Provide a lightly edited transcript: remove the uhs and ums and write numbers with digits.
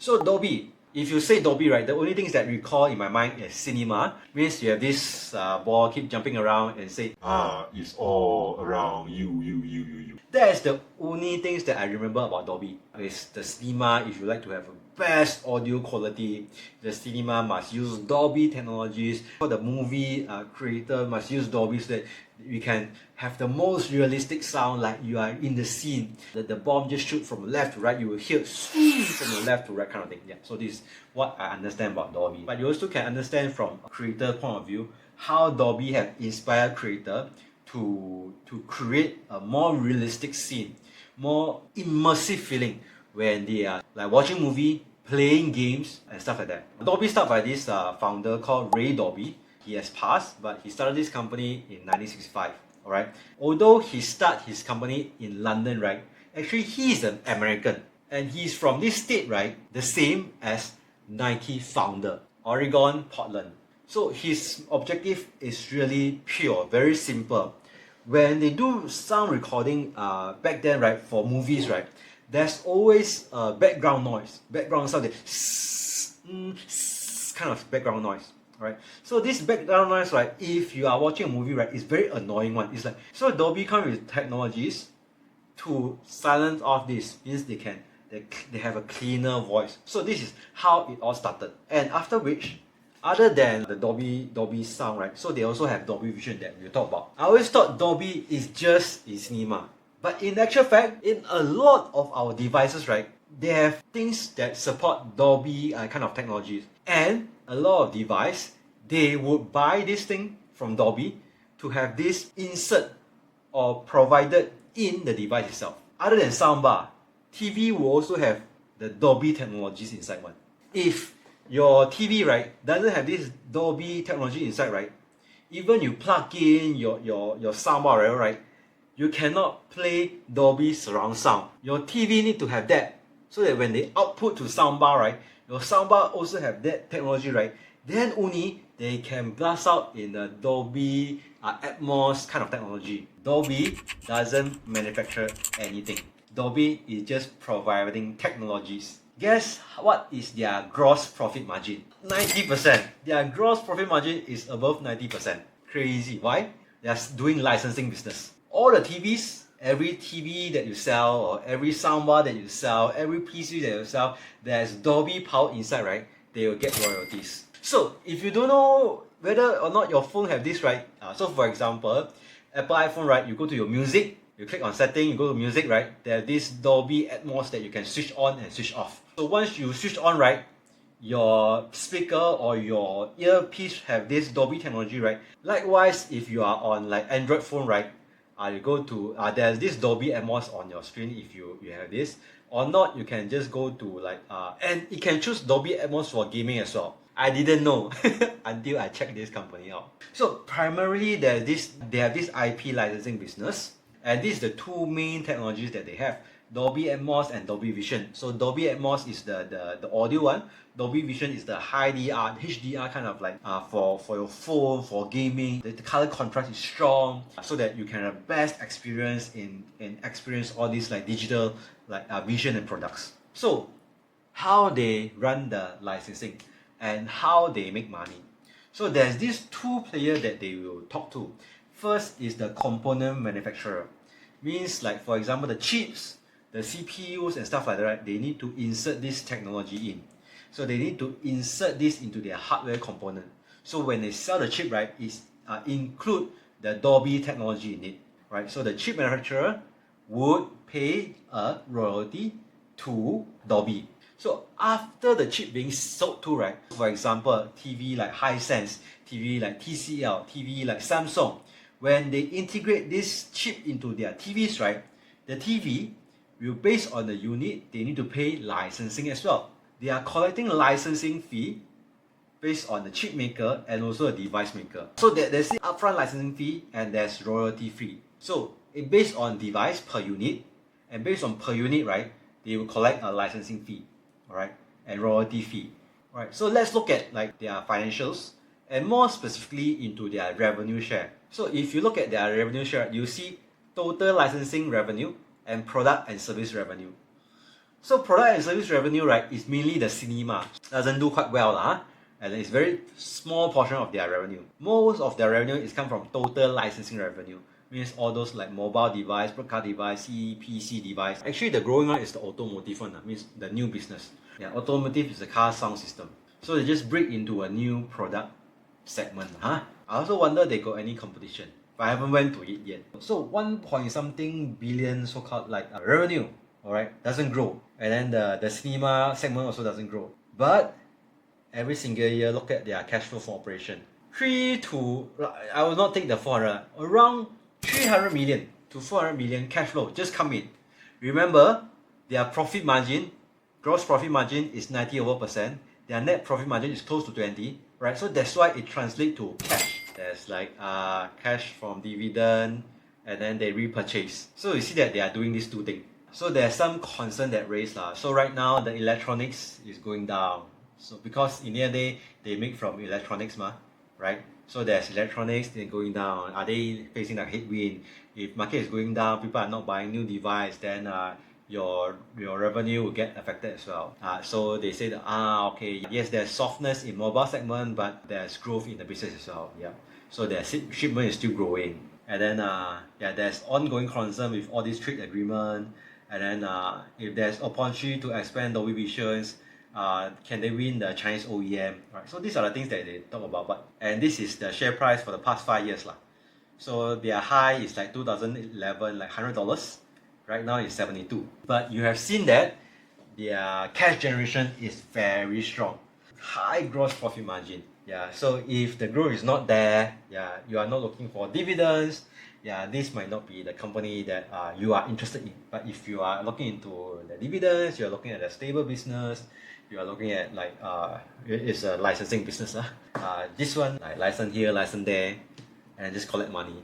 So Dolby, if you say Dolby, right, the only things that recall in my mind is cinema. Means you have this ball keep jumping around and say, it's all around you. That is the only things that I remember about Dolby. Is the cinema, if you like to have a best audio quality, the cinema must use Dolby technologies. For the movie creator must use Dolby so that we can have the most realistic sound, like you are in the scene. The bomb just shoot from left to right, you will hear from the left to right kind of thing. Yeah, so this is what I understand about Dolby. But you also can understand from a creator point of view how Dolby have inspired creator to create a more realistic scene, more immersive feeling when they are like watching movie, playing games and stuff like that. Dolby started by this founder called Ray Dolby. He has passed, but he started this company in 1965. Alright. Although he started his company in London, right? Actually, he is an American, and he's from this state, right? The same as Nike founder, Oregon, Portland. So his objective is really pure, very simple. When they do sound recording back then, right, for movies, right, there's always background noise, background sound, kind of background noise, right? So this background noise, right, if you are watching a movie, right, it's very annoying one. It's like, so Dolby comes with technologies to silence off this, means they have a cleaner voice. So this is how it all started. And after which, other than the Dolby sound, right, so they also have Dolby Vision that we'll talk about. I always thought Dolby is just in cinema. But in actual fact, in a lot of our devices, right, they have things that support Dolby kind of technologies. And a lot of device, they would buy this thing from Dolby to have this insert or provided in the device itself. Other than soundbar, TV will also have the Dolby technologies inside one. If your TV, right, doesn't have this Dolby technology inside, right, even you plug in your soundbar, right, you cannot play Dolby surround sound. Your TV need to have that, so that when they output to soundbar, right, your soundbar also have that technology, right, then only they can blast out in the Dolby Atmos kind of technology. Dolby doesn't manufacture anything. Dolby is just providing technologies. Guess what is their gross profit margin? 90%. Their gross profit margin is above 90%. Crazy. Why? They are doing licensing business. All the TVs, every TV that you sell, or every soundbar that you sell, every PC that you sell, there's Dolby power inside, right? They will get royalties. So if you don't know whether or not your phone have this, right? So for example, Apple iPhone, right? You go to your music, you click on setting, you go to music, right? There's this Dolby Atmos that you can switch on and switch off. So once you switch on, right, your speaker or your earpiece have this Dolby technology, right? Likewise, if you are on like Android phone, right, you go to there's this Dolby Atmos on your screen if you have this. Or not, you can just go to like and you can choose Dolby Atmos for gaming as well. I didn't know until I checked this company out. So primarily they have this IP licensing business, and this is the two main technologies that they have: Dolby Atmos and Dolby Vision. So Dolby Atmos is the audio one. Dolby Vision is the high DR, HDR kind of like for your phone, for gaming. The color contrast is strong, so that you can have best experience in experience all these like digital like vision and products. So how they run the licensing and how they make money. So there's these two players that they will talk to. First is the component manufacturer. Means like, for example, the chips, the CPUs and stuff like that, right? They need to insert this technology in. So they need to insert this into their hardware component. So when they sell the chip, right, it's include the Dolby technology in it, right? So the chip manufacturer would pay a royalty to Dolby. So after the chip being sold to, right, for example, TV like Hisense, TV like TCL, TV like Samsung, when they integrate this chip into their TVs, right, the TV will, based on the unit, they need to pay licensing as well. They are collecting licensing fee based on the chip maker and also a device maker. So there's the upfront licensing fee and there's royalty fee. So it based on device per unit, and based on per unit, right, they will collect a licensing fee, alright, and royalty fee. Alright, so let's look at like their financials and more specifically into their revenue share. So if you look at their revenue share, you see total licensing revenue and product and service revenue. So product and service revenue, right, is mainly the cinema. Doesn't do quite well, and it's very small portion of their revenue. Most of their revenue is come from total licensing revenue. Means all those like mobile device, broadcast device, PC device. Actually, the growing one is the automotive one. Means the new business. Yeah, automotive is the car sound system. So they just break into a new product segment. I also wonder they got any competition. But I haven't went to it yet. So 1 point something billion so-called like revenue, alright, doesn't grow. And then the cinema segment also doesn't grow. But every single year, look at their cash flow for operation. I will not take the 400, around 300 million to 400 million cash flow just come in. Remember, their profit margin, gross profit margin is 90%. Their net profit margin is close to 20, right? So that's why it translates to cash. There's like cash from dividend, and then they repurchase. So you see that they are doing these two things. So there's some concern that raised. So right now the electronics is going down. So because in the end they make from electronics, right? So there's electronics, they're going down. Are they facing a headwind? If market is going down, people are not buying new device, then your revenue will get affected as well. So they say that okay, yes, there's softness in mobile segment, but there's growth in the business as well. Yeah. So their shipment is still growing. And then there's ongoing concern with all these trade agreement. And then if there's opportunity to expand Dolby Visions, can they win the Chinese OEM? Right. So these are the things that they talk about. And this is the share price for the past 5 years. So their high is like 2011, like $100. Right now it's 72. But you have seen that their cash generation is very strong. High gross profit margin. Yeah. So if the growth is not there, you are not looking for dividends, this might not be the company that you are interested in. But if you are looking into the dividends, you are looking at a stable business, you are looking at like it's a licensing business. This one like license here, license there, and just collect money.